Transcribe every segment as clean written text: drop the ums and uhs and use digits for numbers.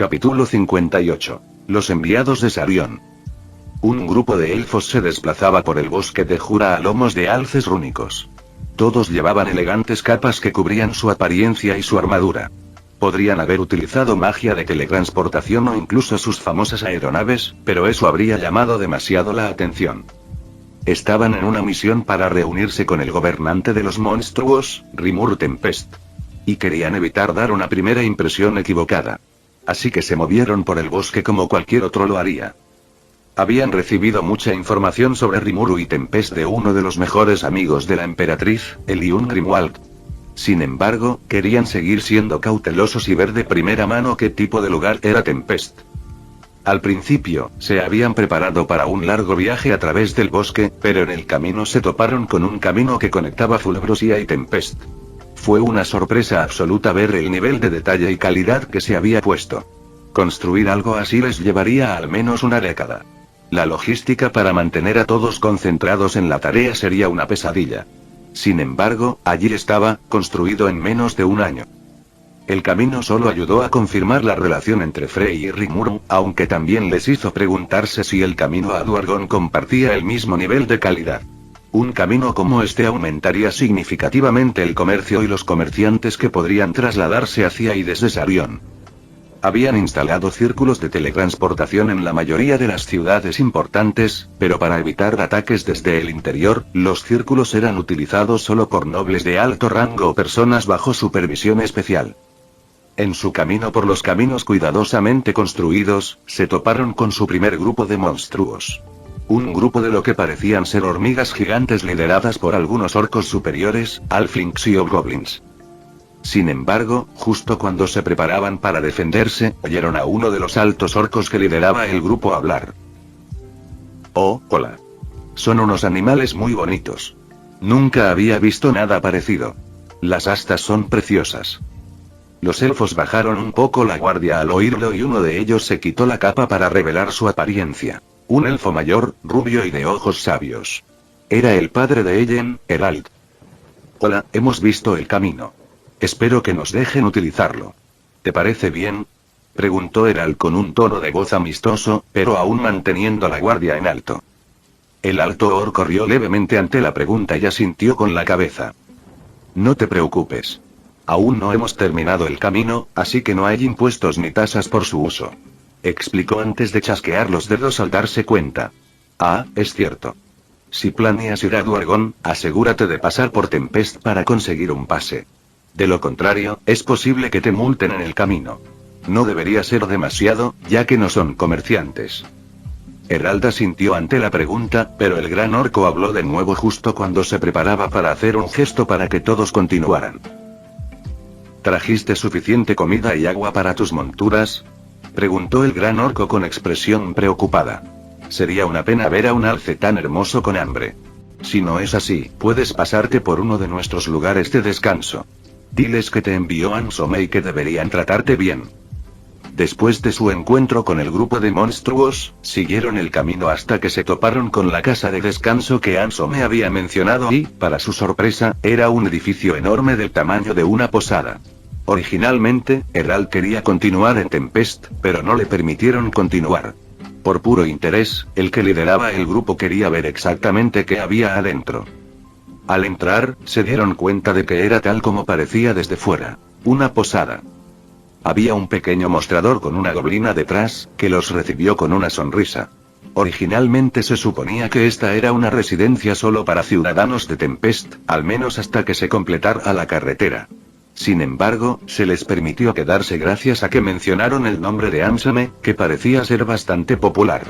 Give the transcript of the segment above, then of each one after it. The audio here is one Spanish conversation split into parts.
Capítulo 58. Los enviados de Sarion. Un grupo de elfos se desplazaba por el bosque de Jura a lomos de alces rúnicos. Todos llevaban elegantes capas que cubrían su apariencia y su armadura. Podrían haber utilizado magia de teletransportación o incluso sus famosas aeronaves, pero eso habría llamado demasiado la atención. Estaban en una misión para reunirse con el gobernante de los monstruos, Rimur Tempest. Y querían evitar dar una primera impresión equivocada. Así que se movieron por el bosque como cualquier otro lo haría. Habían recibido mucha información sobre Rimuru y Tempest de uno de los mejores amigos de la emperatriz, Eliun Grimwald. Sin embargo, querían seguir siendo cautelosos y ver de primera mano qué tipo de lugar era Tempest. Al principio, se habían preparado para un largo viaje a través del bosque, pero en el camino se toparon con un camino que conectaba Fulbrosia y Tempest. Fue una sorpresa absoluta ver el nivel de detalle y calidad que se había puesto. Construir algo así les llevaría al menos una década. La logística para mantener a todos concentrados en la tarea sería una pesadilla. Sin embargo, allí estaba, construido en menos de un año. El camino solo ayudó a confirmar la relación entre Frey y Rimuru, aunque también les hizo preguntarse si el camino a Duergon compartía el mismo nivel de calidad. Un camino como este aumentaría significativamente el comercio y los comerciantes que podrían trasladarse hacia y desde Sarion. Habían instalado círculos de teletransportación en la mayoría de las ciudades importantes, pero para evitar ataques desde el interior, los círculos eran utilizados solo por nobles de alto rango o personas bajo supervisión especial. En su camino por los caminos cuidadosamente construidos, se toparon con su primer grupo de monstruos. Un grupo de lo que parecían ser hormigas gigantes lideradas por algunos orcos superiores, halflings y hobgoblins. Sin embargo, justo cuando se preparaban para defenderse, oyeron a uno de los altos orcos que lideraba el grupo hablar. Oh, hola. Son unos animales muy bonitos. Nunca había visto nada parecido. Las astas son preciosas. Los elfos bajaron un poco la guardia al oírlo y uno de ellos se quitó la capa para revelar su apariencia. Un elfo mayor, rubio y de ojos sabios. Era el padre de Ellen, Herald. Hola, hemos visto el camino. Espero que nos dejen utilizarlo. ¿Te parece bien? Preguntó Herald con un tono de voz amistoso, pero aún manteniendo la guardia en alto. El alto orco rió levemente ante la pregunta y asintió con la cabeza. No te preocupes. Aún no hemos terminado el camino, así que no hay impuestos ni tasas por su uso. Explicó antes de chasquear los dedos al darse cuenta. Ah, es cierto. Si planeas ir a Duergon, asegúrate de pasar por Tempest para conseguir un pase. De lo contrario, es posible que te multen en el camino. No debería ser demasiado, ya que no son comerciantes. Herald asintió ante la pregunta, pero el gran orco habló de nuevo justo cuando se preparaba para hacer un gesto para que todos continuaran. ¿Trajiste suficiente comida y agua para tus monturas? Preguntó el gran orco con expresión preocupada. Sería una pena ver a un alce tan hermoso con hambre. Si no es así, puedes pasarte por uno de nuestros lugares de descanso. Diles que te envió Ansome y que deberían tratarte bien. Después de su encuentro con el grupo de monstruos, siguieron el camino hasta que se toparon con la casa de descanso que Ansome había mencionado y, para su sorpresa, era un edificio enorme del tamaño de una posada. Originalmente, Herald quería continuar en Tempest, pero no le permitieron continuar. Por puro interés, el que lideraba el grupo quería ver exactamente qué había adentro. Al entrar, se dieron cuenta de que era tal como parecía desde fuera. Una posada. Había un pequeño mostrador con una goblina detrás, que los recibió con una sonrisa. Originalmente se suponía que esta era una residencia solo para ciudadanos de Tempest, al menos hasta que se completara la carretera. Sin embargo, se les permitió quedarse gracias a que mencionaron el nombre de Ansome, que parecía ser bastante popular.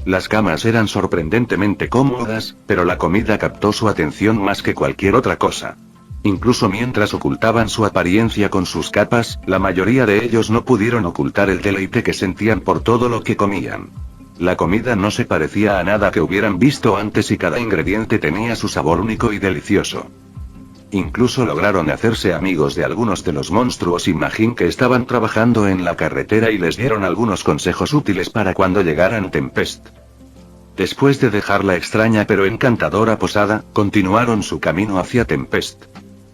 Las camas eran sorprendentemente cómodas, pero la comida captó su atención más que cualquier otra cosa. Incluso mientras ocultaban su apariencia con sus capas, la mayoría de ellos no pudieron ocultar el deleite que sentían por todo lo que comían. La comida no se parecía a nada que hubieran visto antes y cada ingrediente tenía su sabor único y delicioso. Incluso lograron hacerse amigos de algunos de los monstruos y Magin que estaban trabajando en la carretera y les dieron algunos consejos útiles para cuando llegaran a Tempest. Después de dejar la extraña pero encantadora posada, continuaron su camino hacia Tempest.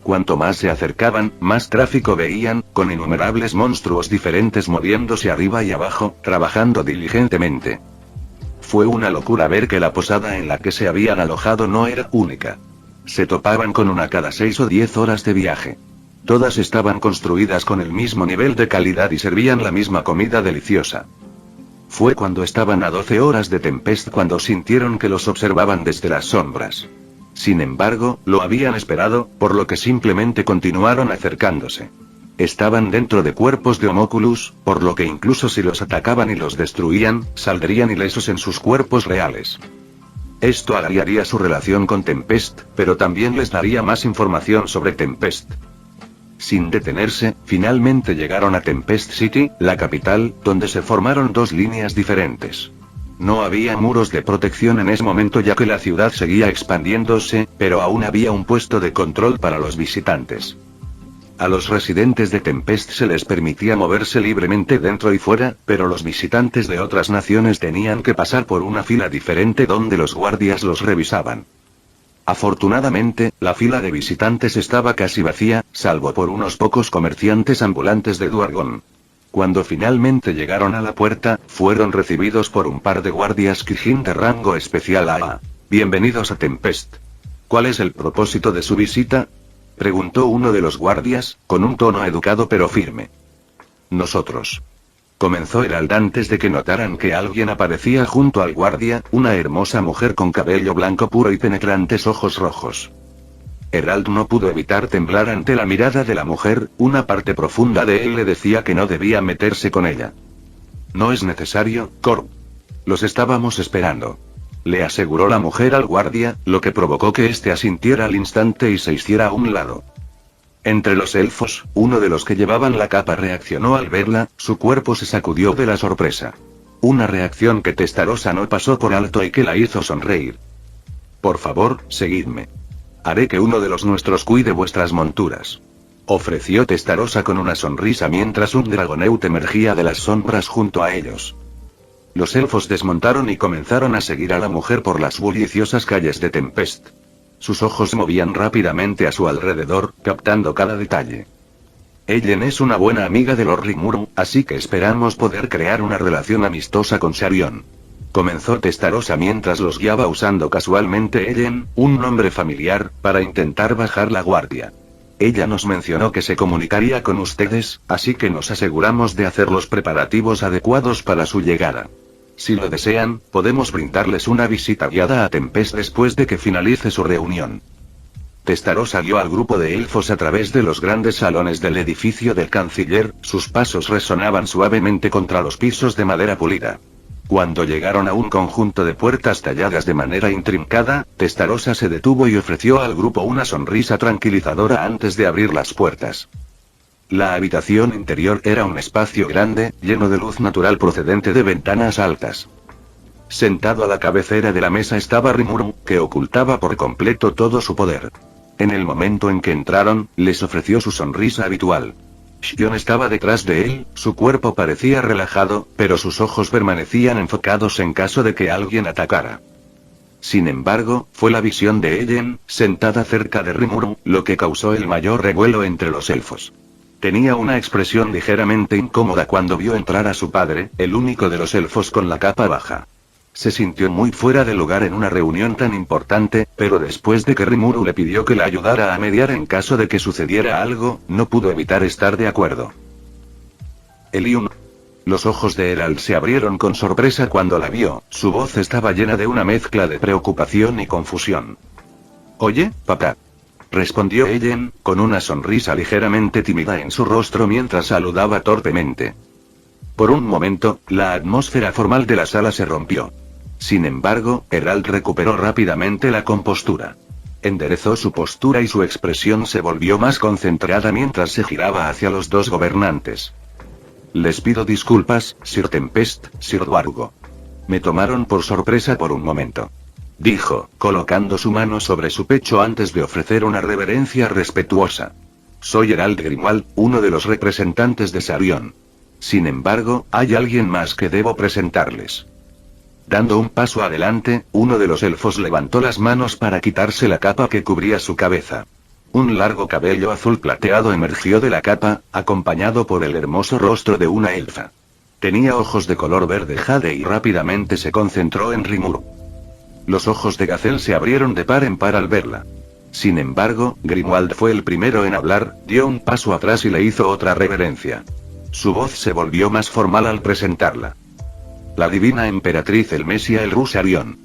Cuanto más se acercaban, más tráfico veían, con innumerables monstruos diferentes moviéndose arriba y abajo, trabajando diligentemente. Fue una locura ver que la posada en la que se habían alojado no era única. Se topaban con una cada 6 o 10 horas de viaje. Todas estaban construidas con el mismo nivel de calidad y servían la misma comida deliciosa. Fue cuando estaban a 12 horas de Tempest cuando sintieron que los observaban desde las sombras. Sin embargo, lo habían esperado, por lo que simplemente continuaron acercándose. Estaban dentro de cuerpos de homóculus, por lo que incluso si los atacaban y los destruían, saldrían ilesos en sus cuerpos reales. Esto agriaría su relación con Tempest, pero también les daría más información sobre Tempest. Sin detenerse, finalmente llegaron a Tempest City, la capital, donde se formaron dos líneas diferentes. No había muros de protección en ese momento ya que la ciudad seguía expandiéndose, pero aún había un puesto de control para los visitantes. A los residentes de Tempest se les permitía moverse libremente dentro y fuera, pero los visitantes de otras naciones tenían que pasar por una fila diferente donde los guardias los revisaban. Afortunadamente, la fila de visitantes estaba casi vacía, salvo por unos pocos comerciantes ambulantes de Duargon. Cuando finalmente llegaron a la puerta, fueron recibidos por un par de guardias Kijin de rango especial AA. Bienvenidos a Tempest. ¿Cuál es el propósito de su visita?, preguntó uno de los guardias, con un tono educado pero firme. Nosotros. Comenzó Herald antes de que notaran que alguien aparecía junto al guardia, una hermosa mujer con cabello blanco puro y penetrantes ojos rojos. Herald no pudo evitar temblar ante la mirada de la mujer, una parte profunda de él le decía que no debía meterse con ella. No es necesario, Corb. Los estábamos esperando. Le aseguró la mujer al guardia, lo que provocó que éste asintiera al instante y se hiciera a un lado. Entre los elfos, uno de los que llevaban la capa reaccionó al verla, su cuerpo se sacudió de la sorpresa. Una reacción que Testarossa no pasó por alto y que la hizo sonreír. Por favor, seguidme. Haré que uno de los nuestros cuide vuestras monturas. Ofreció Testarossa con una sonrisa mientras un Dragoneut emergía de las sombras junto a ellos. Los elfos desmontaron y comenzaron a seguir a la mujer por las bulliciosas calles de Tempest. Sus ojos movían rápidamente a su alrededor, captando cada detalle. Ellen es una buena amiga de Lord Rimuru, así que esperamos poder crear una relación amistosa con Sharion. Comenzó Testarossa mientras los guiaba usando casualmente Ellen, un nombre familiar, para intentar bajar la guardia. Ella nos mencionó que se comunicaría con ustedes, así que nos aseguramos de hacer los preparativos adecuados para su llegada. Si lo desean, podemos brindarles una visita guiada a Tempest después de que finalice su reunión. Testarossa guió al grupo de elfos a través de los grandes salones del edificio del canciller, sus pasos resonaban suavemente contra los pisos de madera pulida. Cuando llegaron a un conjunto de puertas talladas de manera intrincada, Testarossa se detuvo y ofreció al grupo una sonrisa tranquilizadora antes de abrir las puertas. La habitación interior era un espacio grande, lleno de luz natural procedente de ventanas altas. Sentado a la cabecera de la mesa estaba Rimuru, que ocultaba por completo todo su poder. En el momento en que entraron, les ofreció su sonrisa habitual. Shion estaba detrás de él, su cuerpo parecía relajado, pero sus ojos permanecían enfocados en caso de que alguien atacara. Sin embargo, fue la visión de Ellen, sentada cerca de Rimuru, lo que causó el mayor revuelo entre los elfos. Tenía una expresión ligeramente incómoda cuando vio entrar a su padre, el único de los elfos con la capa baja. Se sintió muy fuera de lugar en una reunión tan importante, pero después de que Rimuru le pidió que la ayudara a mediar en caso de que sucediera algo, no pudo evitar estar de acuerdo. Eliun. Los ojos de Herald se abrieron con sorpresa cuando la vio, su voz estaba llena de una mezcla de preocupación y confusión. Oye, papá. Respondió Ellen, con una sonrisa ligeramente tímida en su rostro mientras saludaba torpemente. Por un momento, la atmósfera formal de la sala se rompió. Sin embargo, Herald recuperó rápidamente la compostura. Enderezó su postura y su expresión se volvió más concentrada mientras se giraba hacia los dos gobernantes. Les pido disculpas, Sir Tempest, Sir Duargo. Me tomaron por sorpresa por un momento. Dijo, colocando su mano sobre su pecho antes de ofrecer una reverencia respetuosa. Soy Herald Grimwald, uno de los representantes de Sharion. Sin embargo, hay alguien más que debo presentarles. Dando un paso adelante, uno de los elfos levantó las manos para quitarse la capa que cubría su cabeza. Un largo cabello azul plateado emergió de la capa, acompañado por el hermoso rostro de una elfa. Tenía ojos de color verde jade y rápidamente se concentró en Rimuru. Los ojos de Gazelle se abrieron de par en par al verla. Sin embargo, Grimwald fue el primero en hablar, dio un paso atrás y le hizo otra reverencia. Su voz se volvió más formal al presentarla. La divina emperatriz Elmesia el Rusarion.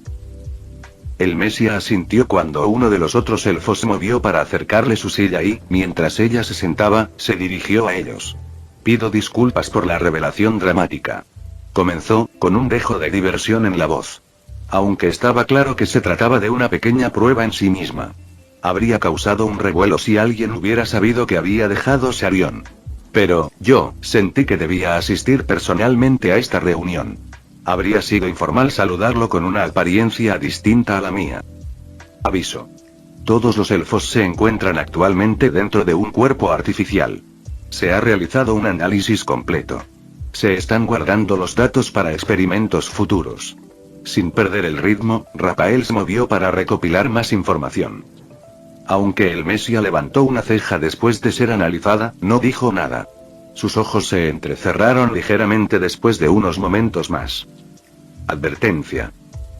Elmesia asintió cuando uno de los otros elfos se movió para acercarle su silla y, mientras ella se sentaba, se dirigió a ellos. Pido disculpas por la revelación dramática. Comenzó, con un dejo de diversión en la voz. Aunque estaba claro que se trataba de una pequeña prueba en sí misma. Habría causado un revuelo si alguien hubiera sabido que había dejado Sarion. Pero, yo, sentí que debía asistir personalmente a esta reunión. Habría sido informal saludarlo con una apariencia distinta a la mía. Aviso. Todos los elfos se encuentran actualmente dentro de un cuerpo artificial. Se ha realizado un análisis completo. Se están guardando los datos para experimentos futuros. Sin perder el ritmo, Rafael se movió para recopilar más información. Aunque Elmesia levantó una ceja después de ser analizada, no dijo nada. Sus ojos se entrecerraron ligeramente después de unos momentos más. Advertencia.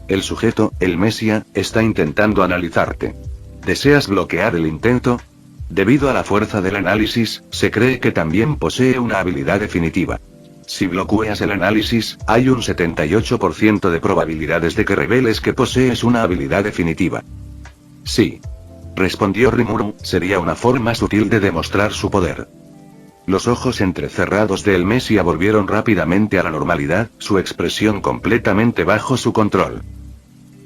El sujeto, Elmesia, está intentando analizarte. ¿Deseas bloquear el intento? Debido a la fuerza del análisis, se cree que también posee una habilidad definitiva. Si bloqueas el análisis, hay un 78% de probabilidades de que reveles que posees una habilidad definitiva. Sí. Respondió Rimuru, sería una forma sutil de demostrar su poder. Los ojos entrecerrados de Elmesia volvieron rápidamente a la normalidad, su expresión completamente bajo su control.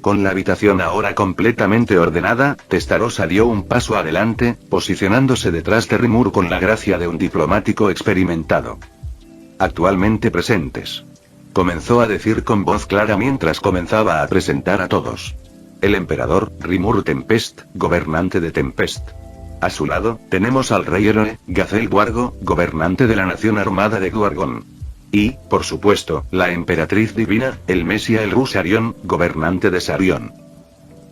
Con la habitación ahora completamente ordenada, Testarossa dio un paso adelante, posicionándose detrás de Rimuru con la gracia de un diplomático experimentado. Actualmente presentes. Comenzó a decir con voz clara mientras comenzaba a presentar a todos. El emperador, Rimuru Tempest, gobernante de Tempest. A su lado, tenemos al rey héroe, Gazelle Guargo, gobernante de la nación armada de Guargon. Y, por supuesto, la emperatriz divina, Elmesia el Rusarion, gobernante de Sarion.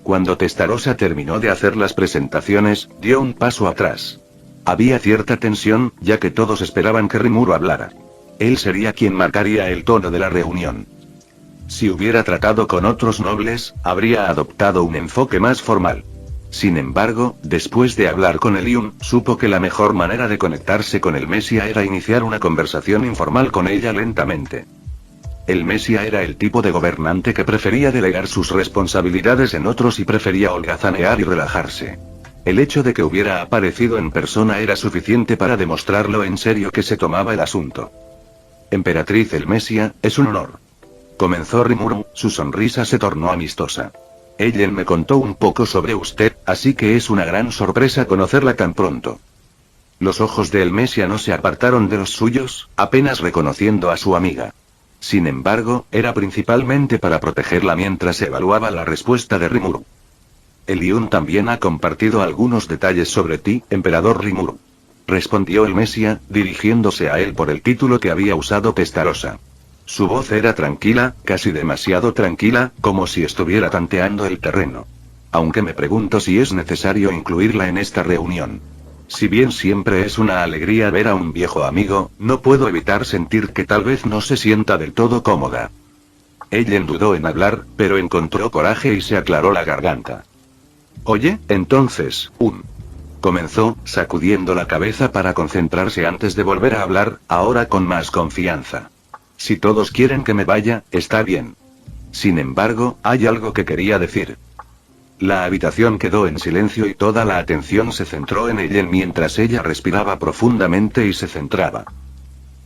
Cuando Testarossa terminó de hacer las presentaciones, dio un paso atrás. Había cierta tensión, ya que todos esperaban que Rimuru hablara. Él sería quien marcaría el tono de la reunión. Si hubiera tratado con otros nobles, habría adoptado un enfoque más formal. Sin embargo, después de hablar con Eliun, supo que la mejor manera de conectarse con Elmesia era iniciar una conversación informal con ella lentamente. Elmesia era el tipo de gobernante que prefería delegar sus responsabilidades en otros y prefería holgazanear y relajarse. El hecho de que hubiera aparecido en persona era suficiente para demostrar lo en serio que se tomaba el asunto. Emperatriz Elmesia, es un honor. Comenzó Rimuru, su sonrisa se tornó amistosa. Ellen me contó un poco sobre usted, así que es una gran sorpresa conocerla tan pronto. Los ojos de Elmesia no se apartaron de los suyos, apenas reconociendo a su amiga. Sin embargo, era principalmente para protegerla mientras evaluaba la respuesta de Rimuru. Eliun también ha compartido algunos detalles sobre ti, emperador Rimuru. Respondió Elmesia, dirigiéndose a él por el título que había usado Testarossa. Su voz era tranquila, casi demasiado tranquila, como si estuviera tanteando el terreno. Aunque me pregunto si es necesario incluirla en esta reunión. Si bien siempre es una alegría ver a un viejo amigo, no puedo evitar sentir que tal vez no se sienta del todo cómoda. Ellen dudó en hablar, pero encontró coraje y se aclaró la garganta. Oye, entonces, comenzó, sacudiendo la cabeza para concentrarse antes de volver a hablar, ahora con más confianza. Si todos quieren que me vaya, está bien. Sin embargo, hay algo que quería decir. La habitación quedó en silencio y toda la atención se centró en ella mientras ella respiraba profundamente y se centraba.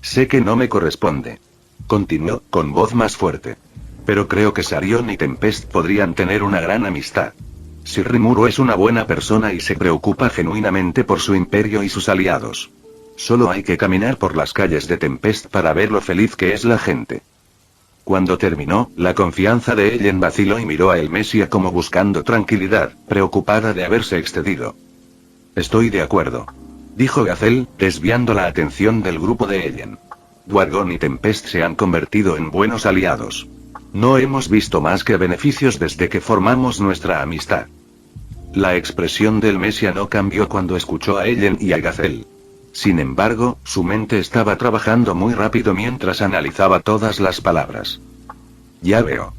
Sé que no me corresponde. Continuó, con voz más fuerte. Pero creo que Sarion y Tempest podrían tener una gran amistad. Si Rimuru es una buena persona y se preocupa genuinamente por su imperio y sus aliados. Solo hay que caminar por las calles de Tempest para ver lo feliz que es la gente. Cuando terminó, la confianza de Ellen vaciló y miró a Elmesia como buscando tranquilidad, preocupada de haberse excedido. Estoy de acuerdo. Dijo Gazelle, desviando la atención del grupo de Ellen. Guargon y Tempest se han convertido en buenos aliados. No hemos visto más que beneficios desde que formamos nuestra amistad. La expresión del Messia no cambió cuando escuchó a Ellen y a Gazelle. Sin embargo, su mente estaba trabajando muy rápido mientras analizaba todas las palabras. Ya veo.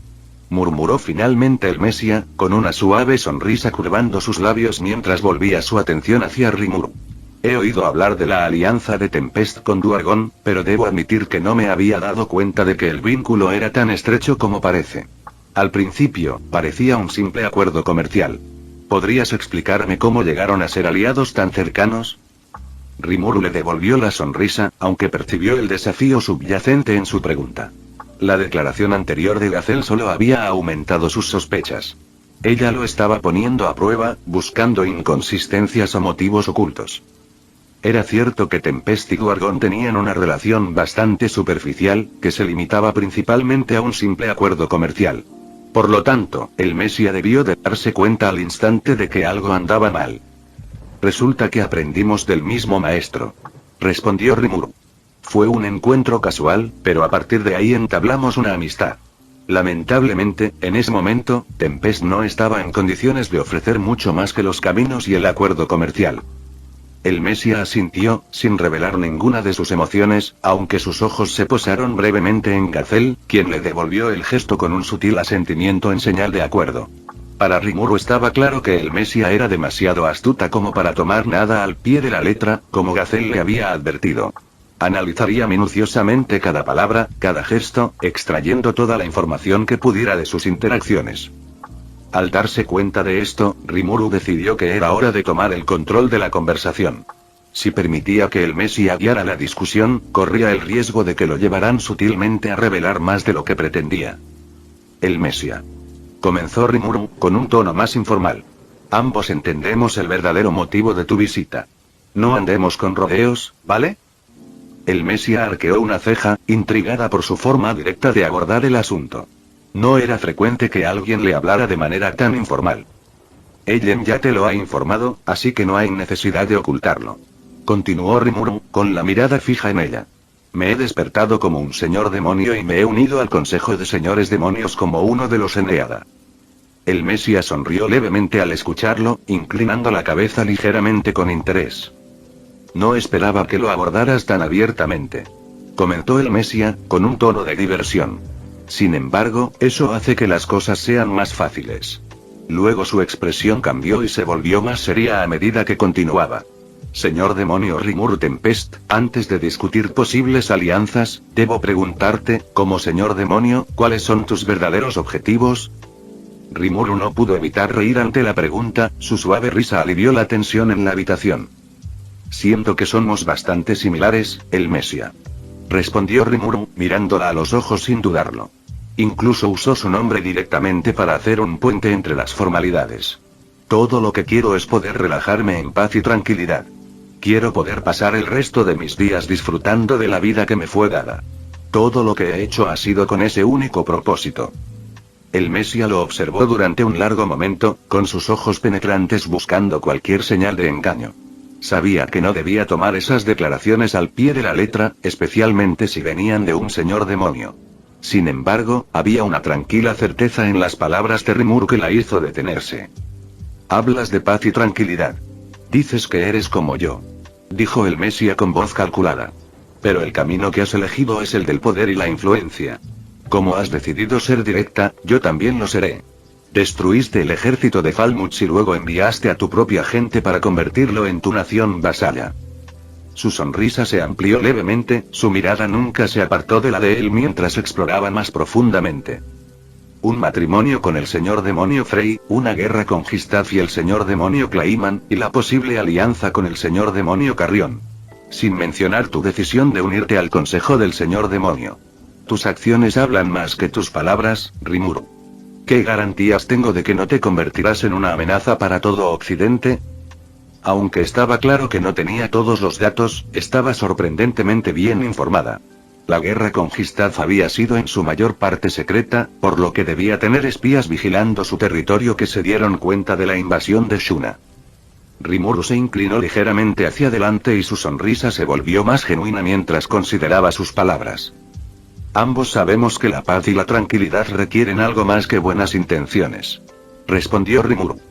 Murmuró finalmente el Messia, con una suave sonrisa curvando sus labios mientras volvía su atención hacia Rimuru. He oído hablar de la alianza de Tempest con Duergon, pero debo admitir que no me había dado cuenta de que el vínculo era tan estrecho como parece. Al principio, parecía un simple acuerdo comercial. ¿Podrías explicarme cómo llegaron a ser aliados tan cercanos? Rimuru le devolvió la sonrisa, aunque percibió el desafío subyacente en su pregunta. La declaración anterior de Gazelle solo había aumentado sus sospechas. Ella lo estaba poniendo a prueba, buscando inconsistencias o motivos ocultos. Era cierto que Tempest y Duergon tenían una relación bastante superficial, que se limitaba principalmente a un simple acuerdo comercial. Por lo tanto, el Messia debió de darse cuenta al instante de que algo andaba mal. Resulta que aprendimos del mismo maestro, respondió Rimuru. Fue un encuentro casual, pero a partir de ahí entablamos una amistad. Lamentablemente, en ese momento, Tempest no estaba en condiciones de ofrecer mucho más que los caminos y el acuerdo comercial. El Messia asintió, sin revelar ninguna de sus emociones, aunque sus ojos se posaron brevemente en Gazelle, quien le devolvió el gesto con un sutil asentimiento en señal de acuerdo. Para Rimuru estaba claro que el Messia era demasiado astuta como para tomar nada al pie de la letra, como Gazelle le había advertido. Analizaría minuciosamente cada palabra, cada gesto, extrayendo toda la información que pudiera de sus interacciones. Al darse cuenta de esto, Rimuru decidió que era hora de tomar el control de la conversación. Si permitía que el Messia guiara la discusión, corría el riesgo de que lo llevaran sutilmente a revelar más de lo que pretendía. El Messia. Comenzó Rimuru, con un tono más informal. Ambos entendemos el verdadero motivo de tu visita. No andemos con rodeos, ¿vale? El Messia arqueó una ceja, intrigada por su forma directa de abordar el asunto. No era frecuente que alguien le hablara de manera tan informal. Ellen ya te lo ha informado, así que no hay necesidad de ocultarlo. Continuó Rimuru, con la mirada fija en ella. Me he despertado como un señor demonio y me he unido al consejo de señores demonios como uno de los Eneada. El Messia sonrió levemente al escucharlo, inclinando la cabeza ligeramente con interés. No esperaba que lo abordaras tan abiertamente. Comentó el Messia, con un tono de diversión. Sin embargo, eso hace que las cosas sean más fáciles. Luego su expresión cambió y se volvió más seria a medida que continuaba. Señor demonio Rimuru Tempest, antes de discutir posibles alianzas, debo preguntarte, como señor demonio, ¿cuáles son tus verdaderos objetivos? Rimuru no pudo evitar reír ante la pregunta, su suave risa alivió la tensión en la habitación. Siento que somos bastante similares, el Messia. Respondió Rimuru, mirándola a los ojos sin dudarlo. Incluso usó su nombre directamente para hacer un puente entre las formalidades. Todo lo que quiero es poder relajarme en paz y tranquilidad. Quiero poder pasar el resto de mis días disfrutando de la vida que me fue dada. Todo lo que he hecho ha sido con ese único propósito. El Messia lo observó durante un largo momento, con sus ojos penetrantes buscando cualquier señal de engaño. Sabía que no debía tomar esas declaraciones al pie de la letra, especialmente si venían de un señor demonio. Sin embargo, había una tranquila certeza en las palabras de Rimuru que la hizo detenerse. Hablas de paz y tranquilidad. Dices que eres como yo. Dijo el Messia con voz calculada. Pero el camino que has elegido es el del poder y la influencia. Como has decidido ser directa, yo también lo seré. Destruiste el ejército de Falmouth y luego enviaste a tu propia gente para convertirlo en tu nación vasalla. Su sonrisa se amplió levemente, su mirada nunca se apartó de la de él mientras exploraba más profundamente. Un matrimonio con el señor demonio Frey, una guerra con Gistaf y el señor demonio Clayman, y la posible alianza con el señor demonio Carrión. Sin mencionar tu decisión de unirte al consejo del señor demonio. Tus acciones hablan más que tus palabras, Rimuru. ¿Qué garantías tengo de que no te convertirás en una amenaza para todo Occidente? Aunque estaba claro que no tenía todos los datos, estaba sorprendentemente bien informada. La guerra con Gistaf había sido en su mayor parte secreta, por lo que debía tener espías vigilando su territorio que se dieron cuenta de la invasión de Shuna. Rimuru se inclinó ligeramente hacia adelante y su sonrisa se volvió más genuina mientras consideraba sus palabras. Ambos sabemos que la paz y la tranquilidad requieren algo más que buenas intenciones. Respondió Rimuru.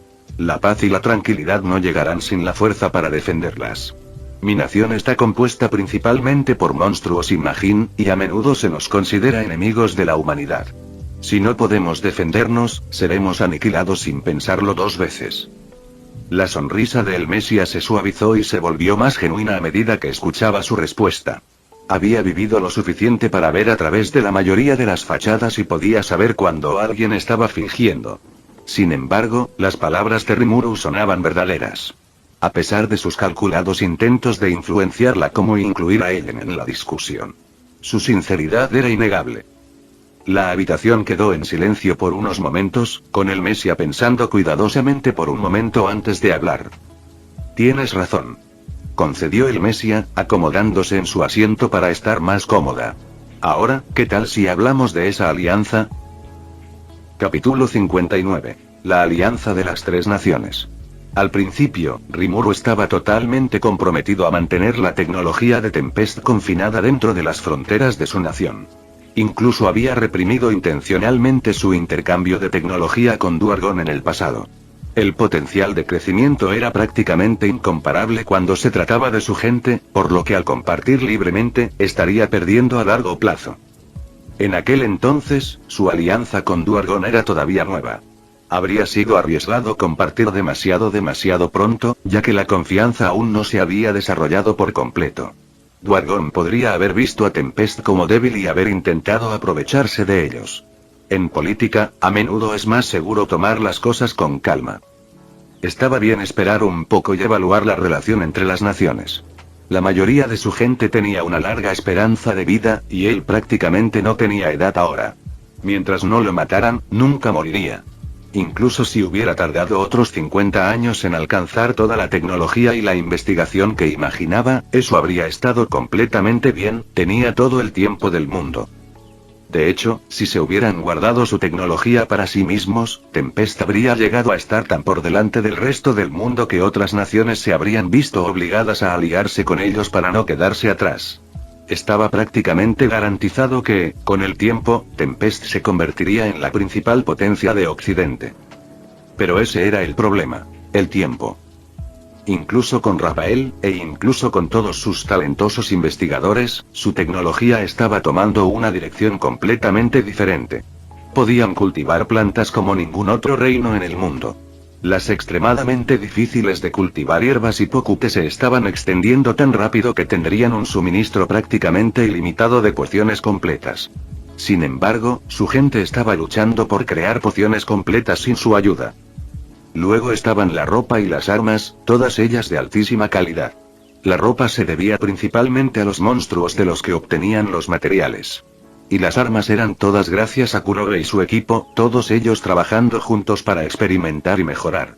La paz y la tranquilidad no llegarán sin la fuerza para defenderlas. Mi nación está compuesta principalmente por monstruos Imagine, y a menudo se nos considera enemigos de la humanidad. Si no podemos defendernos, seremos aniquilados sin pensarlo dos veces. La sonrisa del Mesías se suavizó y se volvió más genuina a medida que escuchaba su respuesta. Había vivido lo suficiente para ver a través de la mayoría de las fachadas y podía saber cuando alguien estaba fingiendo. Sin embargo, las palabras de Rimuru sonaban verdaderas. A pesar de sus calculados intentos de influenciarla como incluir a Ellen en la discusión. Su sinceridad era innegable. La habitación quedó en silencio por unos momentos, con el Mesías pensando cuidadosamente por un momento antes de hablar. Tienes razón. Concedió el Mesías, acomodándose en su asiento para estar más cómoda. Ahora, ¿qué tal si hablamos de esa alianza? Capítulo 59. La alianza de las tres naciones. Al principio, Rimuru estaba totalmente comprometido a mantener la tecnología de Tempest confinada dentro de las fronteras de su nación. Incluso había reprimido intencionalmente su intercambio de tecnología con Duergon en el pasado. El potencial de crecimiento era prácticamente incomparable cuando se trataba de su gente, por lo que al compartir libremente, estaría perdiendo a largo plazo. En aquel entonces, su alianza con Duergon era todavía nueva. Habría sido arriesgado compartir demasiado pronto, ya que la confianza aún no se había desarrollado por completo. Duergon podría haber visto a Tempest como débil y haber intentado aprovecharse de ellos. En política, a menudo es más seguro tomar las cosas con calma. Estaba bien esperar un poco y evaluar la relación entre las naciones. La mayoría de su gente tenía una larga esperanza de vida, y él prácticamente no tenía edad ahora. Mientras no lo mataran, nunca moriría. Incluso si hubiera tardado otros 50 años en alcanzar toda la tecnología y la investigación que imaginaba, eso habría estado completamente bien, tenía todo el tiempo del mundo. De hecho, si se hubieran guardado su tecnología para sí mismos, Tempest habría llegado a estar tan por delante del resto del mundo que otras naciones se habrían visto obligadas a aliarse con ellos para no quedarse atrás. Estaba prácticamente garantizado que, con el tiempo, Tempest se convertiría en la principal potencia de Occidente. Pero ese era el problema: el tiempo. Incluso con Rafael, e incluso con todos sus talentosos investigadores, su tecnología estaba tomando una dirección completamente diferente. Podían cultivar plantas como ningún otro reino en el mundo. Las extremadamente difíciles de cultivar hierbas y pokute se estaban extendiendo tan rápido que tendrían un suministro prácticamente ilimitado de pociones completas. Sin embargo, su gente estaba luchando por crear pociones completas sin su ayuda. Luego estaban la ropa y las armas, todas ellas de altísima calidad. La ropa se debía principalmente a los monstruos de los que obtenían los materiales. Y las armas eran todas gracias a Kurobe y su equipo, todos ellos trabajando juntos para experimentar y mejorar.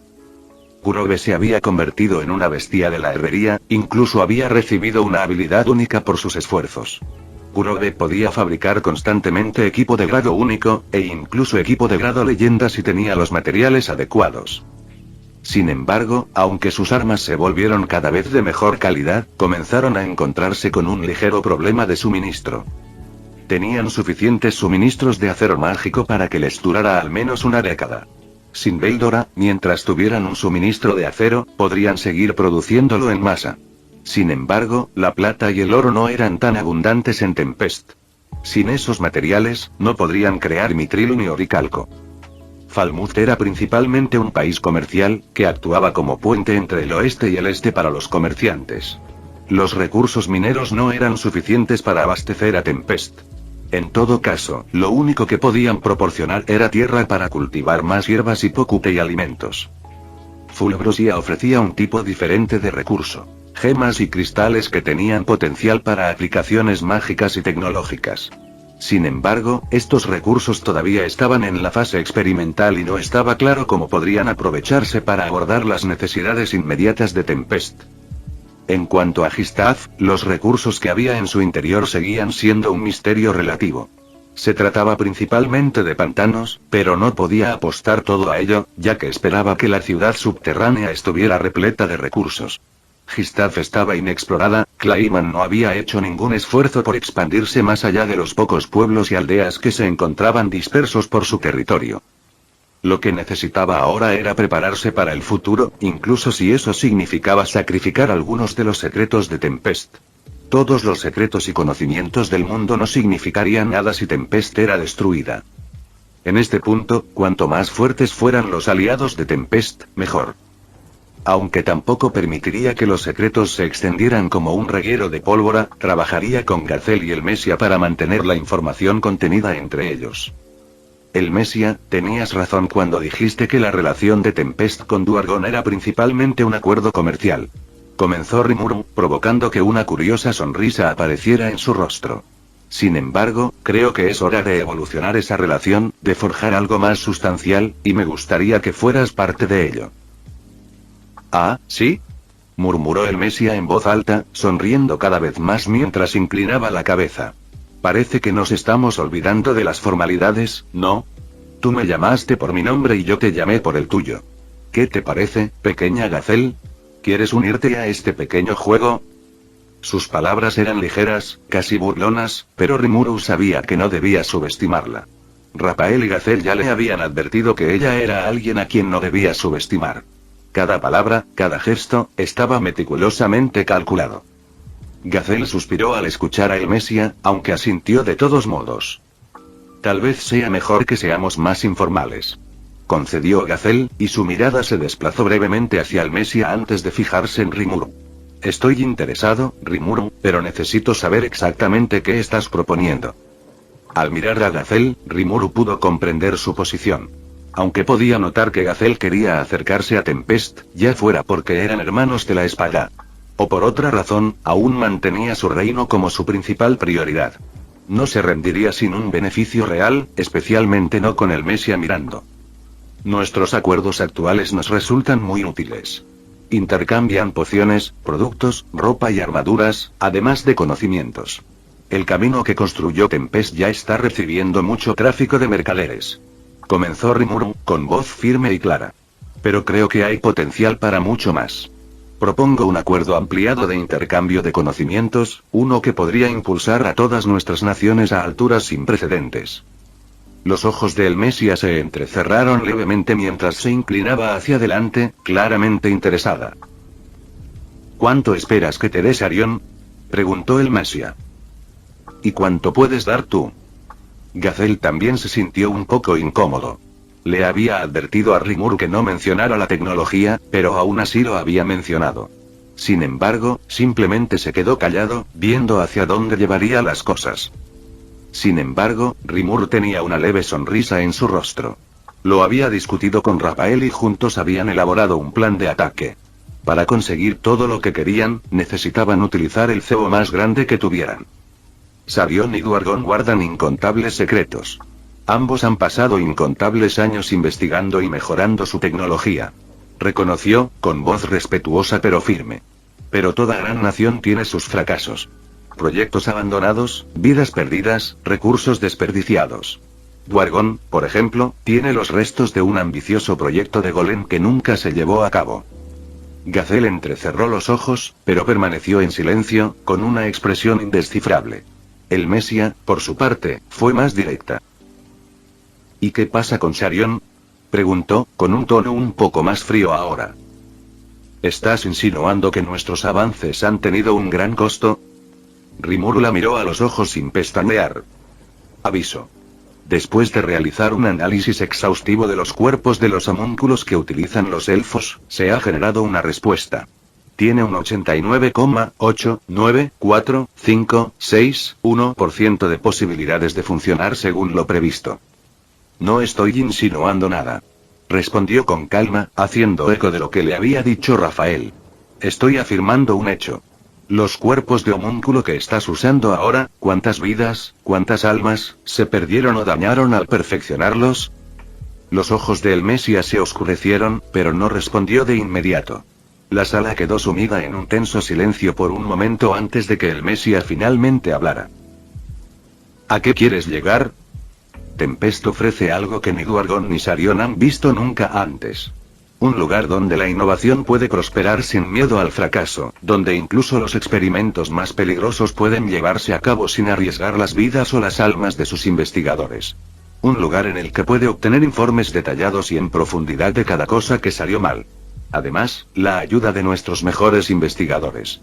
Kurobe se había convertido en una bestia de la herrería, incluso había recibido una habilidad única por sus esfuerzos. Kurobe podía fabricar constantemente equipo de grado único, e incluso equipo de grado leyenda si tenía los materiales adecuados. Sin embargo, aunque sus armas se volvieron cada vez de mejor calidad, comenzaron a encontrarse con un ligero problema de suministro. Tenían suficientes suministros de acero mágico para que les durara al menos una década. Sin Veldora, mientras tuvieran un suministro de acero, podrían seguir produciéndolo en masa. Sin embargo, la plata y el oro no eran tan abundantes en Tempest. Sin esos materiales, no podrían crear mitrilo ni oricalco. Falmouth era principalmente un país comercial, que actuaba como puente entre el oeste y el este para los comerciantes. Los recursos mineros no eran suficientes para abastecer a Tempest. En todo caso, lo único que podían proporcionar era tierra para cultivar más hierbas y pokute y alimentos. Fulbrosia ofrecía un tipo diferente de recurso: gemas y cristales que tenían potencial para aplicaciones mágicas y tecnológicas. Sin embargo, estos recursos todavía estaban en la fase experimental y no estaba claro cómo podrían aprovecharse para abordar las necesidades inmediatas de Tempest. En cuanto a Gistaf, los recursos que había en su interior seguían siendo un misterio relativo. Se trataba principalmente de pantanos, pero no podía apostar todo a ello, ya que esperaba que la ciudad subterránea estuviera repleta de recursos. Gistaf estaba inexplorada, Clayman no había hecho ningún esfuerzo por expandirse más allá de los pocos pueblos y aldeas que se encontraban dispersos por su territorio. Lo que necesitaba ahora era prepararse para el futuro, incluso si eso significaba sacrificar algunos de los secretos de Tempest. Todos los secretos y conocimientos del mundo no significarían nada si Tempest era destruida. En este punto, cuanto más fuertes fueran los aliados de Tempest, mejor. Aunque tampoco permitiría que los secretos se extendieran como un reguero de pólvora, trabajaría con Gazelle y el Mesia para mantener la información contenida entre ellos. El Mesia, tenías razón cuando dijiste que la relación de Tempest con Duergon era principalmente un acuerdo comercial. Comenzó Rimuru, provocando que una curiosa sonrisa apareciera en su rostro. Sin embargo, creo que es hora de evolucionar esa relación, de forjar algo más sustancial, y me gustaría que fueras parte de ello. ¿Ah, sí? Murmuró el Mesia en voz alta, sonriendo cada vez más mientras inclinaba la cabeza. Parece que nos estamos olvidando de las formalidades, ¿no? Tú me llamaste por mi nombre y yo te llamé por el tuyo. ¿Qué te parece, pequeña Gazelle? ¿Quieres unirte a este pequeño juego? Sus palabras eran ligeras, casi burlonas, pero Rimuru sabía que no debía subestimarla. Raphael y Gazelle ya le habían advertido que ella era alguien a quien no debía subestimar. Cada palabra, cada gesto, estaba meticulosamente calculado. Gazelle suspiró al escuchar a el Mesia, aunque asintió de todos modos. Tal vez sea mejor que seamos más informales. Concedió Gazelle, y su mirada se desplazó brevemente hacia el Mesia antes de fijarse en Rimuru. Estoy interesado, Rimuru, pero necesito saber exactamente qué estás proponiendo. Al mirar a Gazelle, Rimuru pudo comprender su posición. Aunque podía notar que Gazelle quería acercarse a Tempest, ya fuera porque eran hermanos de la espada. O por otra razón, aún mantenía su reino como su principal prioridad. No se rendiría sin un beneficio real, especialmente no con el Mesia mirando. Nuestros acuerdos actuales nos resultan muy útiles. Intercambian pociones, productos, ropa y armaduras, además de conocimientos. El camino que construyó Tempest ya está recibiendo mucho tráfico de mercaderes. Comenzó Rimuru, con voz firme y clara. Pero creo que hay potencial para mucho más. Propongo un acuerdo ampliado de intercambio de conocimientos, uno que podría impulsar a todas nuestras naciones a alturas sin precedentes. Los ojos del Mesia se entrecerraron levemente mientras se inclinaba hacia adelante, claramente interesada. ¿Cuánto esperas que te dé Sarion? Preguntó el Mesia. ¿Y cuánto puedes dar tú? Gazelle también se sintió un poco incómodo. Le había advertido a Rimuru que no mencionara la tecnología, pero aún así lo había mencionado. Sin embargo, simplemente se quedó callado, viendo hacia dónde llevaría las cosas. Sin embargo, Rimuru tenía una leve sonrisa en su rostro. Lo había discutido con Raphael y juntos habían elaborado un plan de ataque. Para conseguir todo lo que querían, necesitaban utilizar el cebo más grande que tuvieran. Sarion y Duergon guardan incontables secretos. Ambos han pasado incontables años investigando y mejorando su tecnología. Reconoció, con voz respetuosa pero firme. Pero toda gran nación tiene sus fracasos. Proyectos abandonados, vidas perdidas, recursos desperdiciados. Duergon, por ejemplo, tiene los restos de un ambicioso proyecto de golem que nunca se llevó a cabo. Gazelle entrecerró los ojos, pero permaneció en silencio, con una expresión indescifrable. El Mesia, por su parte, fue más directa. ¿Y qué pasa con Sarion? Preguntó, con un tono un poco más frío ahora. ¿Estás insinuando que nuestros avances han tenido un gran costo? Rimuru la miró a los ojos sin pestañear. Aviso. Después de realizar un análisis exhaustivo de los cuerpos de los homúnculos que utilizan los elfos, se ha generado una respuesta. Tiene un 89,894561% de posibilidades de funcionar según lo previsto. No estoy insinuando nada. Respondió con calma, haciendo eco de lo que le había dicho Raphael. Estoy afirmando un hecho. Los cuerpos de homúnculo que estás usando ahora, ¿cuántas vidas, cuántas almas, se perdieron o dañaron al perfeccionarlos? Los ojos del Mesia se oscurecieron, pero no respondió de inmediato. La sala quedó sumida en un tenso silencio por un momento antes de que el Mesia finalmente hablara. ¿A qué quieres llegar? Tempest ofrece algo que ni Duergon ni Sarion han visto nunca antes. Un lugar donde la innovación puede prosperar sin miedo al fracaso, donde incluso los experimentos más peligrosos pueden llevarse a cabo sin arriesgar las vidas o las almas de sus investigadores. Un lugar en el que puede obtener informes detallados y en profundidad de cada cosa que salió mal. Además, la ayuda de nuestros mejores investigadores.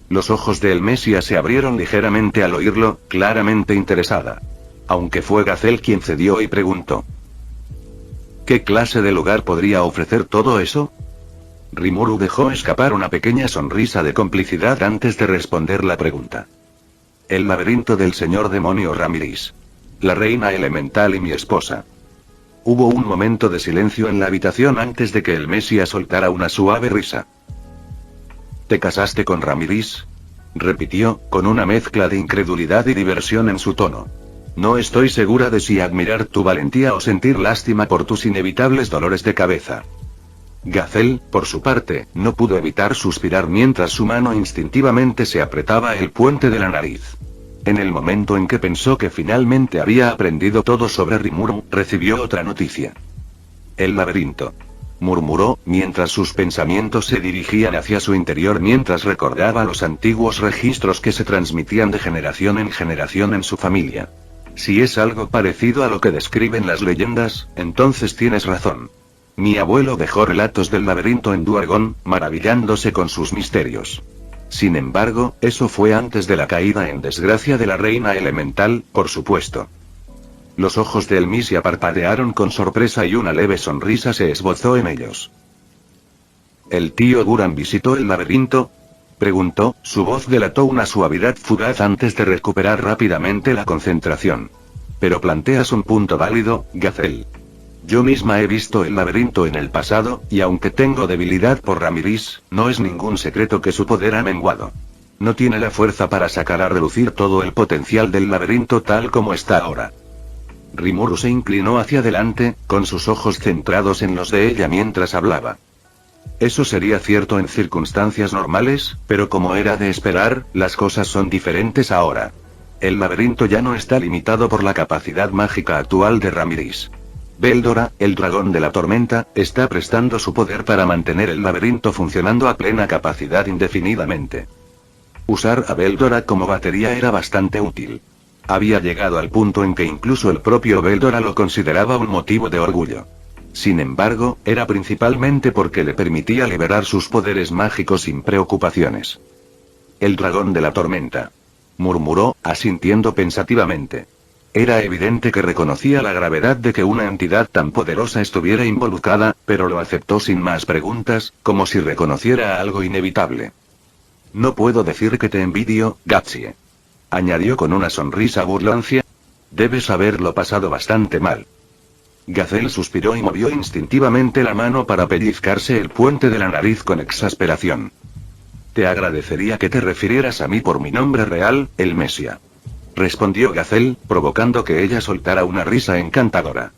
Los ojos de Elmesia se abrieron ligeramente al oírlo, claramente interesada. Aunque fue Gazelle quien cedió y preguntó: ¿qué clase de lugar podría ofrecer todo eso? Rimuru dejó escapar una pequeña sonrisa de complicidad antes de responder la pregunta. El laberinto del señor demonio Ramiris. La reina elemental y mi esposa. Hubo un momento de silencio en la habitación antes de que Elmesia soltara una suave risa. ¿Te casaste con Ramiris? Repitió, con una mezcla de incredulidad y diversión en su tono. No estoy segura de si admirar tu valentía o sentir lástima por tus inevitables dolores de cabeza. Gazelle, por su parte, no pudo evitar suspirar mientras su mano instintivamente se apretaba el puente de la nariz. En el momento en que pensó que finalmente había aprendido todo sobre Rimuru, recibió otra noticia. El laberinto. Murmuró, mientras sus pensamientos se dirigían hacia su interior mientras recordaba los antiguos registros que se transmitían de generación en generación en su familia. Si es algo parecido a lo que describen las leyendas, entonces tienes razón. Mi abuelo dejó relatos del laberinto en Duergon, maravillándose con sus misterios. Sin embargo, eso fue antes de la caída en desgracia de la reina elemental, por supuesto. Los ojos de Elmesia parpadearon con sorpresa y una leve sonrisa se esbozó en ellos. ¿El tío Guran visitó el laberinto? Preguntó, su voz delató una suavidad fugaz antes de recuperar rápidamente la concentración. Pero planteas un punto válido, Gazelle. Yo misma he visto el laberinto en el pasado, y aunque tengo debilidad por Ramiris, no es ningún secreto que su poder ha menguado. No tiene la fuerza para sacar a relucir todo el potencial del laberinto tal como está ahora. Rimuru se inclinó hacia adelante, con sus ojos centrados en los de ella mientras hablaba. Eso sería cierto en circunstancias normales, pero como era de esperar, las cosas son diferentes ahora. El laberinto ya no está limitado por la capacidad mágica actual de Ramiris. Veldora, el dragón de la tormenta, está prestando su poder para mantener el laberinto funcionando a plena capacidad indefinidamente. Usar a Veldora como batería era bastante útil. Había llegado al punto en que incluso el propio Veldora lo consideraba un motivo de orgullo. Sin embargo, era principalmente porque le permitía liberar sus poderes mágicos sin preocupaciones. El dragón de la tormenta. Murmuró, asintiendo pensativamente. Era evidente que reconocía la gravedad de que una entidad tan poderosa estuviera involucrada, pero lo aceptó sin más preguntas, como si reconociera algo inevitable. No puedo decir que te envidio, Gatsie. Añadió con una sonrisa burlancia. Debes haberlo pasado bastante mal. Gazelle suspiró y movió instintivamente la mano para pellizcarse el puente de la nariz con exasperación. Te agradecería que te refirieras a mí por mi nombre real, Elmesia. Respondió Gazelle, provocando que ella soltara una risa encantadora.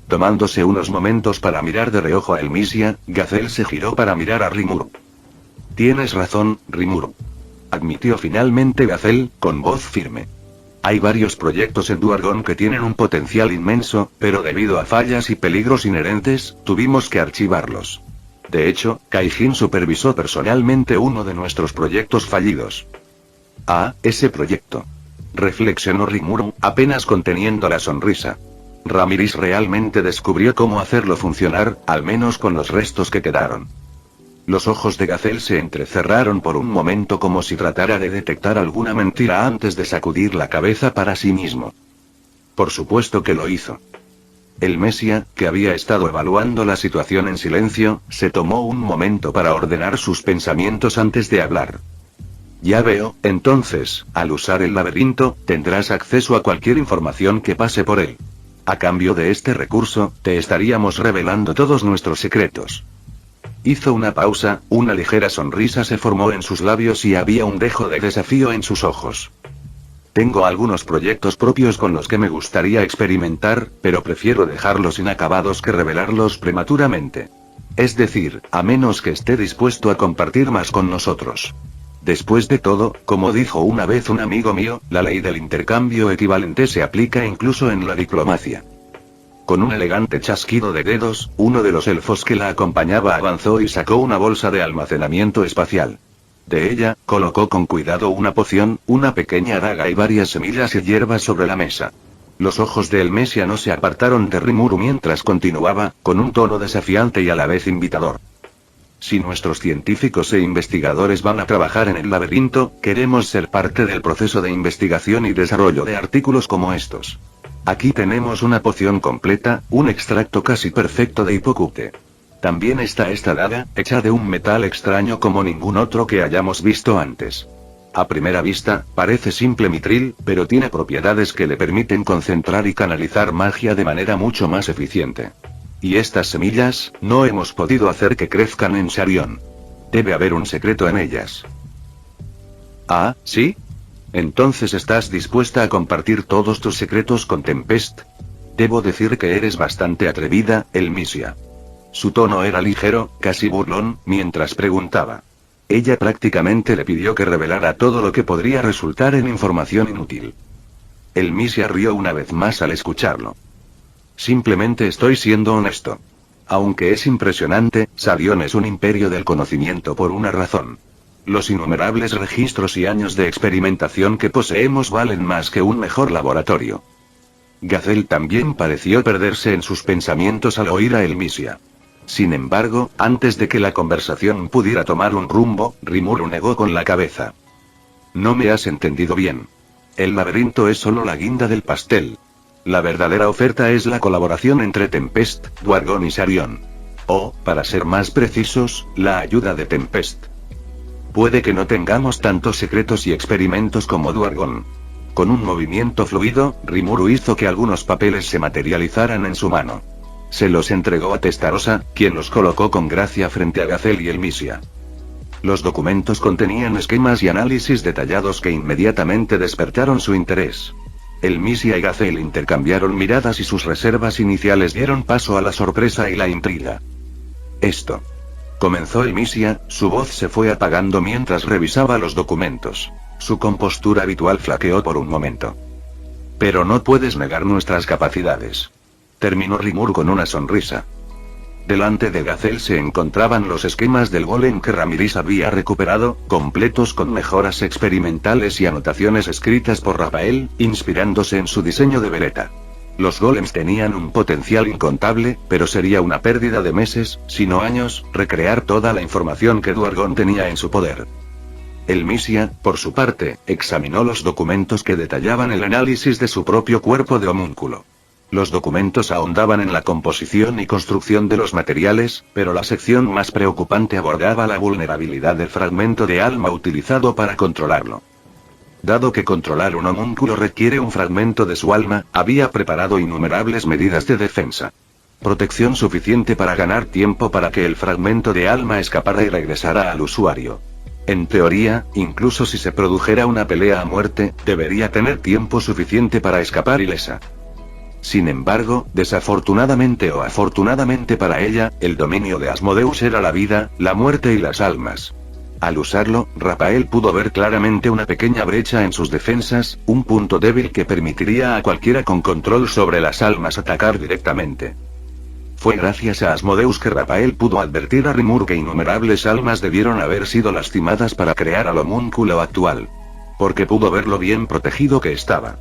Tomándose unos momentos para mirar de reojo a Elmesia, Gazelle se giró para mirar a Rimuru. Tienes razón, Rimuru. Admitió finalmente Gazelle, con voz firme. Hay varios proyectos en Duergon que tienen un potencial inmenso, pero debido a fallas y peligros inherentes, tuvimos que archivarlos. De hecho, Kaijin supervisó personalmente uno de nuestros proyectos fallidos. Ah, ese proyecto. Reflexionó Rimuru, apenas conteniendo la sonrisa. Ramiris realmente descubrió cómo hacerlo funcionar, al menos con los restos que quedaron. Los ojos de Gazelle se entrecerraron por un momento como si tratara de detectar alguna mentira antes de sacudir la cabeza para sí mismo. Por supuesto que lo hizo. Elmesia, que había estado evaluando la situación en silencio, se tomó un momento para ordenar sus pensamientos antes de hablar. Ya veo, entonces, al usar el laberinto, tendrás acceso a cualquier información que pase por él. A cambio de este recurso, te estaríamos revelando todos nuestros secretos. Hizo una pausa, una ligera sonrisa se formó en sus labios y había un dejo de desafío en sus ojos. Tengo algunos proyectos propios con los que me gustaría experimentar, pero prefiero dejarlos inacabados que revelarlos prematuramente. Es decir, a menos que esté dispuesto a compartir más con nosotros. Después de todo, como dijo una vez un amigo mío, la ley del intercambio equivalente se aplica incluso en la diplomacia. Con un elegante chasquido de dedos, uno de los elfos que la acompañaba avanzó y sacó una bolsa de almacenamiento espacial. De ella, colocó con cuidado una poción, una pequeña daga y varias semillas y hierbas sobre la mesa. Los ojos de Elmesia no se apartaron de Rimuru mientras continuaba, con un tono desafiante y a la vez invitador. Si nuestros científicos e investigadores van a trabajar en el laberinto, queremos ser parte del proceso de investigación y desarrollo de artículos como estos. Aquí tenemos una poción completa, un extracto casi perfecto de Hipocute. También está esta daga, hecha de un metal extraño como ningún otro que hayamos visto antes. A primera vista, parece simple mitril, pero tiene propiedades que le permiten concentrar y canalizar magia de manera mucho más eficiente. Y estas semillas, no hemos podido hacer que crezcan en Sharion. Debe haber un secreto en ellas. Ah, ¿sí? Entonces estás dispuesta a compartir todos tus secretos con Tempest. Debo decir que eres bastante atrevida, Elmisia. Su tono era ligero, casi burlón, mientras preguntaba. Ella prácticamente le pidió que revelara todo lo que podría resultar en información inútil. Elmisia rió una vez más al escucharlo. Simplemente estoy siendo honesto. Aunque es impresionante, Sharion es un imperio del conocimiento por una razón. Los innumerables registros y años de experimentación que poseemos valen más que un mejor laboratorio. Gazelle también pareció perderse en sus pensamientos al oír a Elmisia. Sin embargo, antes de que la conversación pudiera tomar un rumbo, Rimuru negó con la cabeza. No me has entendido bien. El laberinto es solo la guinda del pastel. La verdadera oferta es la colaboración entre Tempest, Dwargon y Sharion. O, para ser más precisos, la ayuda de Tempest. Puede que no tengamos tantos secretos y experimentos como Dwargon. Con un movimiento fluido, Rimuru hizo que algunos papeles se materializaran en su mano. Se los entregó a Testarossa, quien los colocó con gracia frente a Gazelle y Elmisia. Los documentos contenían esquemas y análisis detallados que inmediatamente despertaron su interés. Elmisia y Gazelle intercambiaron miradas y sus reservas iniciales dieron paso a la sorpresa y la intriga. Esto. Comenzó Elmisia, su voz se fue apagando mientras revisaba los documentos. Su compostura habitual flaqueó por un momento. Pero no puedes negar nuestras capacidades. Terminó Rimuru con una sonrisa. Delante de Gazelle se encontraban los esquemas del golem que Ramiris había recuperado, completos con mejoras experimentales y anotaciones escritas por Rafael, inspirándose en su diseño de Beretta. Los golems tenían un potencial incontable, pero sería una pérdida de meses, si no años, recrear toda la información que Dwargon tenía en su poder. Elmisia, por su parte, examinó los documentos que detallaban el análisis de su propio cuerpo de homúnculo. Los documentos ahondaban en la composición y construcción de los materiales, pero la sección más preocupante abordaba la vulnerabilidad del fragmento de alma utilizado para controlarlo. Dado que controlar un homúnculo requiere un fragmento de su alma, había preparado innumerables medidas de defensa. Protección suficiente para ganar tiempo para que el fragmento de alma escapara y regresara al usuario. En teoría, incluso si se produjera una pelea a muerte, debería tener tiempo suficiente para escapar ilesa. Sin embargo, desafortunadamente o afortunadamente para ella, el dominio de Asmodeus era la vida, la muerte y las almas. Al usarlo, Rafael pudo ver claramente una pequeña brecha en sus defensas, un punto débil que permitiría a cualquiera con control sobre las almas atacar directamente. Fue gracias a Asmodeus que Rafael pudo advertir a Rimuru que innumerables almas debieron haber sido lastimadas para crear al homúnculo actual. Porque pudo ver lo bien protegido que estaba.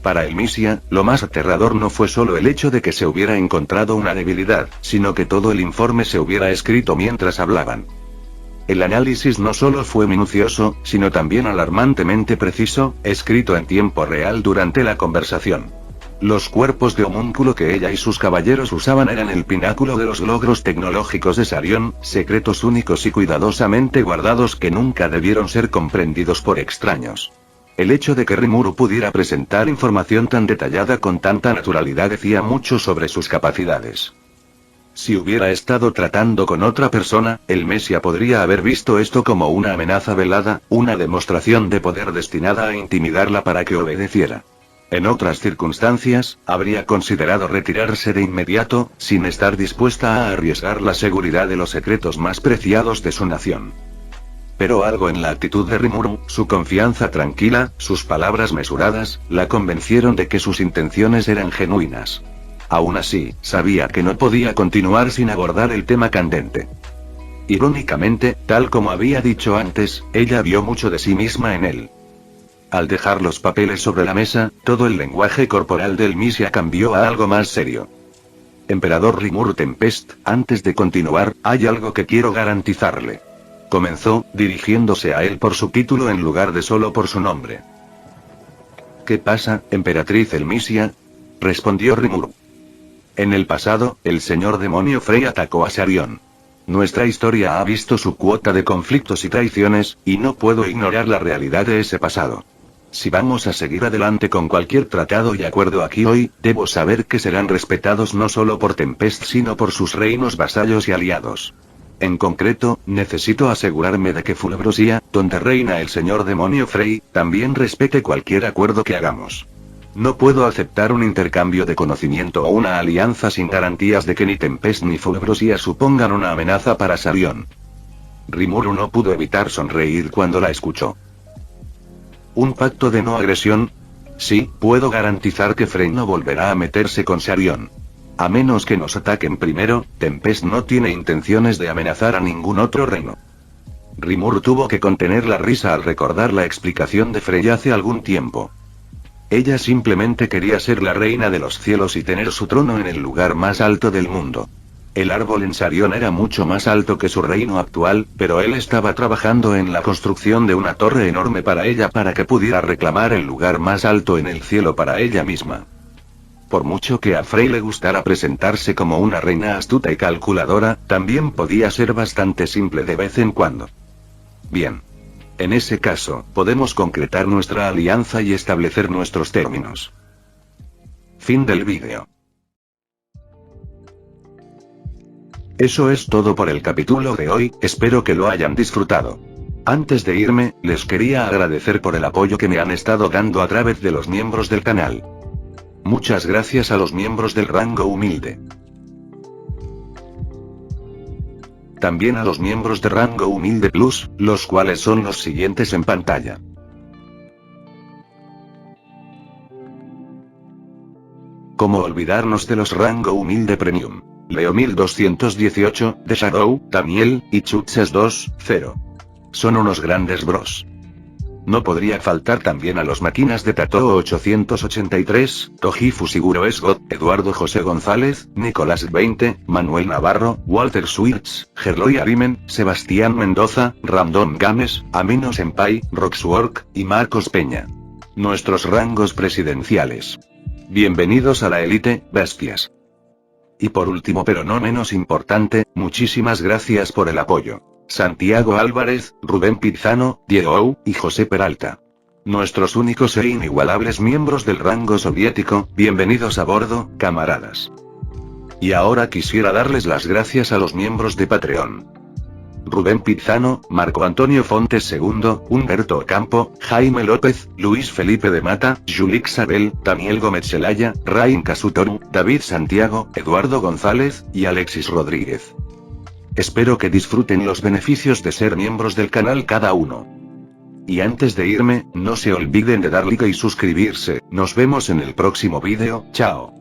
Para Elmisia, lo más aterrador no fue solo el hecho de que se hubiera encontrado una debilidad, sino que todo el informe se hubiera escrito mientras hablaban. El análisis no solo fue minucioso, sino también alarmantemente preciso, escrito en tiempo real durante la conversación. Los cuerpos de homúnculo que ella y sus caballeros usaban eran el pináculo de los logros tecnológicos de Sharion, secretos únicos y cuidadosamente guardados que nunca debieron ser comprendidos por extraños. El hecho de que Rimuru pudiera presentar información tan detallada con tanta naturalidad decía mucho sobre sus capacidades. Si hubiera estado tratando con otra persona, Elmisia podría haber visto esto como una amenaza velada, una demostración de poder destinada a intimidarla para que obedeciera. En otras circunstancias, habría considerado retirarse de inmediato, sin estar dispuesta a arriesgar la seguridad de los secretos más preciados de su nación. Pero algo en la actitud de Rimuru, su confianza tranquila, sus palabras mesuradas, la convencieron de que sus intenciones eran genuinas. Aún así, sabía que no podía continuar sin abordar el tema candente. Irónicamente, tal como había dicho antes, ella vio mucho de sí misma en él. Al dejar los papeles sobre la mesa, todo el lenguaje corporal del Misia cambió a algo más serio. Emperador Rimur Tempest, antes de continuar, hay algo que quiero garantizarle. Comenzó, dirigiéndose a él por su título en lugar de solo por su nombre. ¿Qué pasa, Emperatriz Elmisia? Respondió Rimur. En el pasado, el señor demonio Frey atacó a Sarion. Nuestra historia ha visto su cuota de conflictos y traiciones, y no puedo ignorar la realidad de ese pasado. Si vamos a seguir adelante con cualquier tratado y acuerdo aquí hoy, debo saber que serán respetados no solo por Tempest sino por sus reinos vasallos y aliados. En concreto, necesito asegurarme de que Fulebrosia, donde reina el señor demonio Frey, también respete cualquier acuerdo que hagamos. No puedo aceptar un intercambio de conocimiento o una alianza sin garantías de que ni Tempest ni Fulebrosia supongan una amenaza para Sarion. Rimuru no pudo evitar sonreír cuando la escuchó. ¿Un pacto de no agresión? Sí, puedo garantizar que Frey no volverá a meterse con Sarion. A menos que nos ataquen primero, Tempest no tiene intenciones de amenazar a ningún otro reino. Rimur tuvo que contener la risa al recordar la explicación de Frey hace algún tiempo. Ella simplemente quería ser la reina de los cielos y tener su trono en el lugar más alto del mundo. El árbol en Sarion era mucho más alto que su reino actual, pero él estaba trabajando en la construcción de una torre enorme para ella para que pudiera reclamar el lugar más alto en el cielo para ella misma. Por mucho que a Frey le gustara presentarse como una reina astuta y calculadora, también podía ser bastante simple de vez en cuando. Bien. En ese caso, podemos concretar nuestra alianza y establecer nuestros términos. Fin del vídeo. Eso es todo por el capítulo de hoy, espero que lo hayan disfrutado. Antes de irme, les quería agradecer por el apoyo que me han estado dando a través de los miembros del canal. Muchas gracias a los miembros del rango humilde. También a los miembros de rango humilde plus, los cuales son los siguientes en pantalla. ¿Cómo olvidarnos de los rango humilde premium? Leo 1218, de Shadow, Daniel, y Chutzes 2.0. Son unos grandes bros. No podría faltar también a los máquinas de Tato 883, Tojifu Siguro Esgot, Eduardo José González, Nicolás 20, Manuel Navarro, Walter Swirtz, Gerloy Arimen, Sebastián Mendoza, Random Games, Amino Senpai, Roxwork, y Marcos Peña. Nuestros rangos presidenciales. Bienvenidos a la élite, bestias. Y por último pero no menos importante, muchísimas gracias por el apoyo. Santiago Álvarez, Rubén Pizano, Diego Ou, y José Peralta. Nuestros únicos e inigualables miembros del rango soviético, bienvenidos a bordo, camaradas. Y ahora quisiera darles las gracias a los miembros de Patreon. Rubén Pizano, Marco Antonio Fontes II, Humberto Ocampo, Jaime López, Luis Felipe de Mata, Julix Sabel, Daniel Gómez Celaya, Rain Casutoru, David Santiago, Eduardo González, y Alexis Rodríguez. Espero que disfruten los beneficios de ser miembros del canal cada uno. Y antes de irme, no se olviden de dar like y suscribirse, nos vemos en el próximo vídeo, chao.